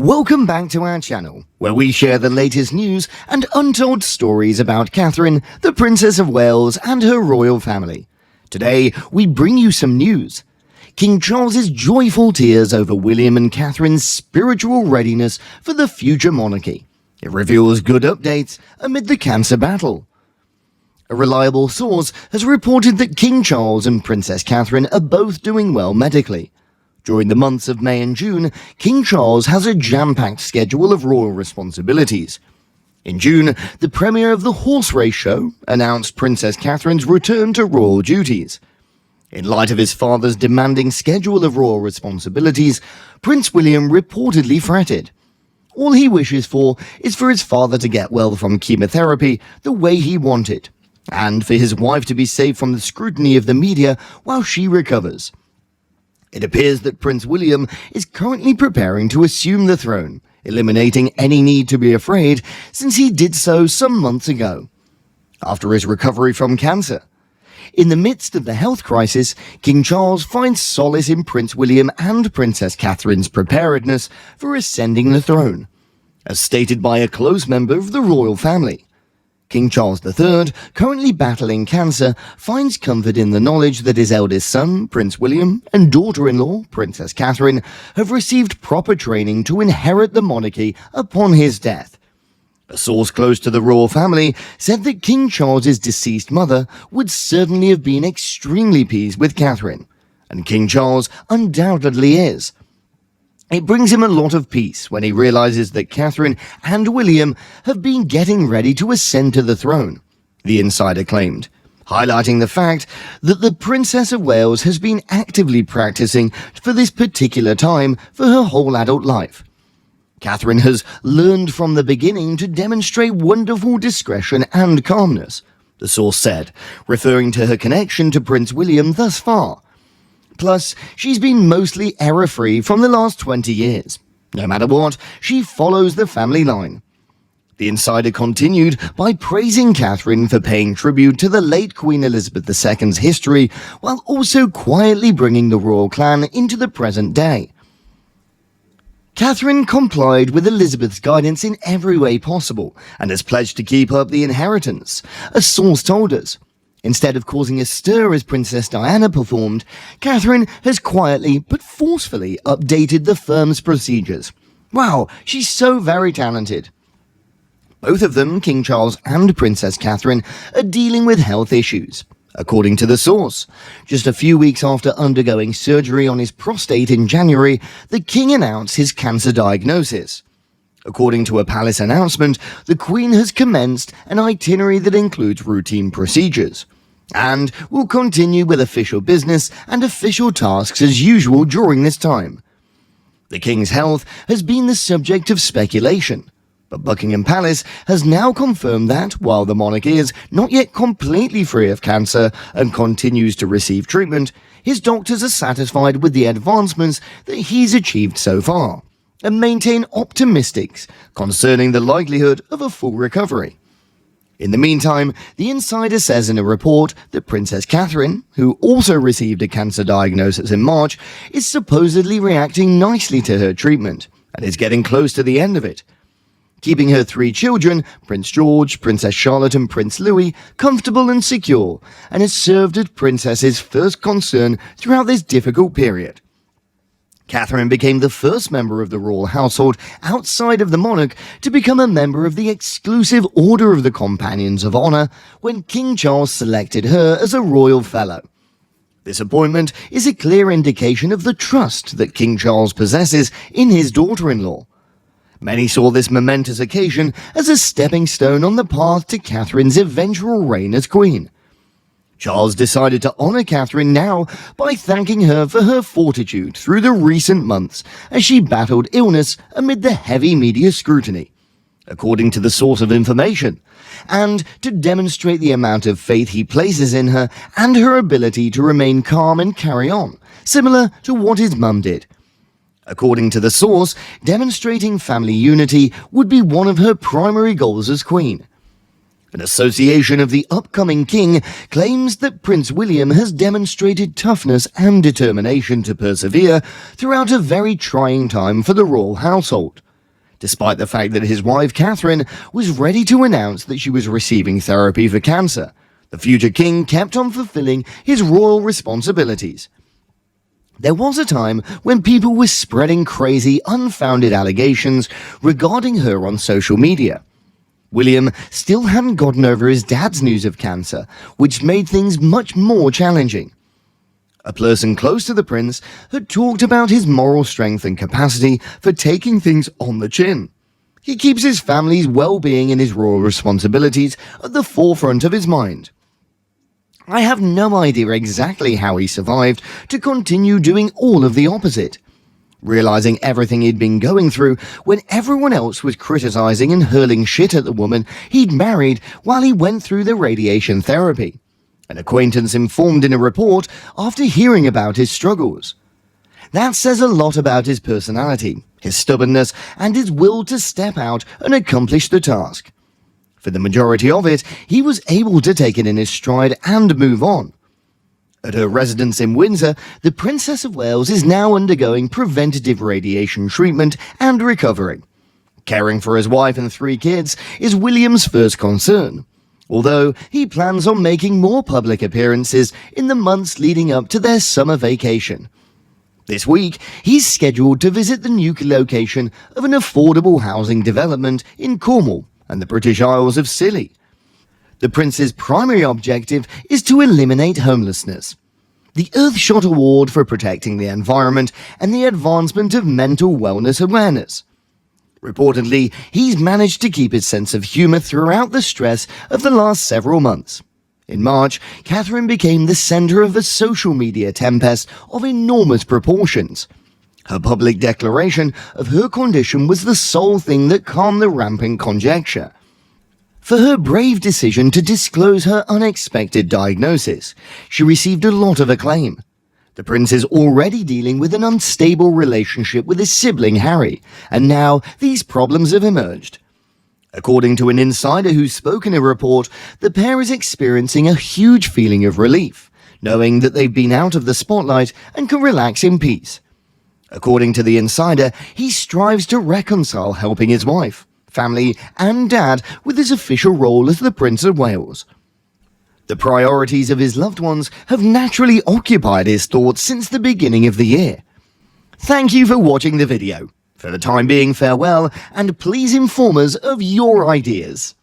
Welcome back to our channel, where we share the latest news and untold stories about Catherine, the Princess of Wales and her royal family. Today, we bring you some news. King Charles's joyful tears over William and Catherine's spiritual readiness for the future monarchy. It reveals good updates amid the cancer battle. A reliable source has reported that King Charles and Princess Catherine are both doing well medically. During the months of May and June, King Charles has a jam-packed schedule of royal responsibilities. In June, the premiere of the horse race show announced Princess Catherine's return to royal duties. In light of his father's demanding schedule of royal responsibilities, Prince William reportedly fretted. All he wishes for is for his father to get well from chemotherapy the way he wanted, and for his wife to be safe from the scrutiny of the media while she recovers. It appears that Prince William is currently preparing to assume the throne, eliminating any need to be afraid since he did so some months ago, after his recovery from cancer. In the midst of the health crisis, King Charles finds solace in Prince William and Princess Catherine's preparedness for ascending the throne, as stated by a close member of the royal family. King Charles III, currently battling cancer, finds comfort in the knowledge that his eldest son, Prince William, and daughter-in-law, Princess Catherine, have received proper training to inherit the monarchy upon his death. A source close to the royal family said that King Charles's deceased mother would certainly have been extremely pleased with Catherine, and King Charles undoubtedly is. It brings him a lot of peace when he realizes that Catherine and William have been getting ready to ascend to the throne, the insider claimed, highlighting the fact that the Princess of Wales has been actively practicing for this particular time for her whole adult life. Catherine has learned from the beginning to demonstrate wonderful discretion and calmness, the source said, referring to her connection to Prince William thus far. Plus, she's been mostly error-free from the last 20 years. No matter what, she follows the family line. The insider continued by praising Catherine for paying tribute to the late Queen Elizabeth II's history, while also quietly bringing the royal clan into the present day. Catherine complied with Elizabeth's guidance in every way possible, and has pledged to keep up the inheritance, a source told us. Instead of causing a stir as Princess Diana performed, Catherine has quietly but forcefully updated the firm's procedures. Wow, she's so very talented. Both of them, King Charles and Princess Catherine, are dealing with health issues. According to the source, just a few weeks after undergoing surgery on his prostate in January, the king announced his cancer diagnosis. According to a palace announcement, the Queen has commenced an itinerary that includes routine procedures, and will continue with official business and official tasks as usual during this time. The King's health has been the subject of speculation, but Buckingham Palace has now confirmed that, while the monarch is not yet completely free of cancer and continues to receive treatment, his doctors are satisfied with the advancements that he's achieved so far, and maintain optimistics concerning the likelihood of a full recovery. In the meantime, the insider says in a report that Princess Catherine, who also received a cancer diagnosis in March, is supposedly reacting nicely to her treatment, and is getting close to the end of it, keeping her 3 children, Prince George, Princess Charlotte and Prince Louis, comfortable and secure, and has served as Princess's first concern throughout this difficult period. Catherine became the first member of the royal household outside of the monarch to become a member of the exclusive Order of the Companions of Honor when King Charles selected her as a royal fellow. This appointment is a clear indication of the trust that King Charles possesses in his daughter-in-law. Many saw this momentous occasion as a stepping stone on the path to Catherine's eventual reign as queen. Charles decided to honor Catherine now by thanking her for her fortitude through the recent months as she battled illness amid the heavy media scrutiny, according to the source of information, and to demonstrate the amount of faith he places in her and her ability to remain calm and carry on, similar to what his mum did. According to the source, demonstrating family unity would be one of her primary goals as queen. An association of the upcoming king claims that Prince William has demonstrated toughness and determination to persevere throughout a very trying time for the royal household. despite the fact that his wife Catherine was ready to announce that she was receiving therapy for cancer. The future king kept on fulfilling his royal responsibilities. There was a time when people were spreading crazy, unfounded allegations regarding her on social media. William still hadn't gotten over his dad's news of cancer, which made things much more challenging. A person close to the prince had talked about his moral strength and capacity for taking things on the chin. He keeps his family's well-being and his royal responsibilities at the forefront of his mind. I have no idea exactly how he survived to continue doing all of the opposite. Realizing everything he'd been going through when everyone else was criticizing and hurling shit at the woman he'd married while he went through the radiation therapy. An acquaintance informed in a report after hearing about his struggles. That says a lot about his personality, his stubbornness, and his will to step out and accomplish the task. For the majority of it, he was able to take it in his stride and move on. At her residence in Windsor, the Princess of Wales is now undergoing preventative radiation treatment and recovering. Caring for his wife and 3 kids is William's first concern, although he plans on making more public appearances in the months leading up to their summer vacation. This week, he's scheduled to visit the new location of an affordable housing development in Cornwall and the British Isles of Scilly. The prince's primary objective is to eliminate homelessness. The Earthshot Award for protecting the environment and the advancement of mental wellness awareness. Reportedly, he's managed to keep his sense of humor throughout the stress of the last several months. In March, Catherine became the center of a social media tempest of enormous proportions. Her public declaration of her condition was the sole thing that calmed the rampant conjecture. For her brave decision to disclose her unexpected diagnosis, she received a lot of acclaim. The prince is already dealing with an unstable relationship with his sibling Harry, and now these problems have emerged. According to an insider who spoke in a report, the pair is experiencing a huge feeling of relief, knowing that they've been out of the spotlight and can relax in peace. According to the insider, he strives to reconcile helping his wife, family, and dad with his official role as the Prince of Wales. The priorities of his loved ones have naturally occupied his thoughts since the beginning of the year. Thank you for watching the video. For the time being, farewell, and please inform us of your ideas.